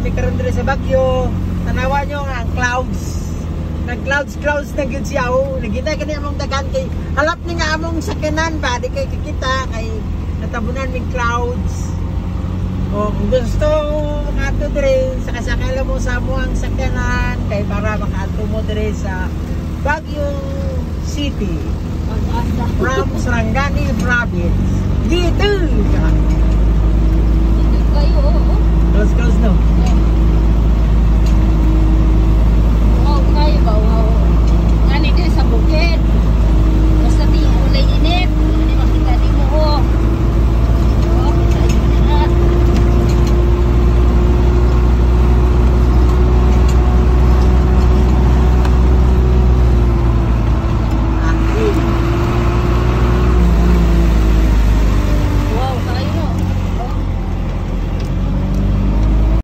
mi karon dire sa Baguio. Tanawa nyo nga ang clouds. Nag-clouds na gud siya. Nagita kani among dagan kay halap ni nga among sakyanan ba di kay kikita kay natabunan mi clouds. O kung gusto makaadto dire sakay lang mo sa amuang sakyanan kay para makaadto mo dire sa Baguio City. From Sarangani Province. Dito! Kayo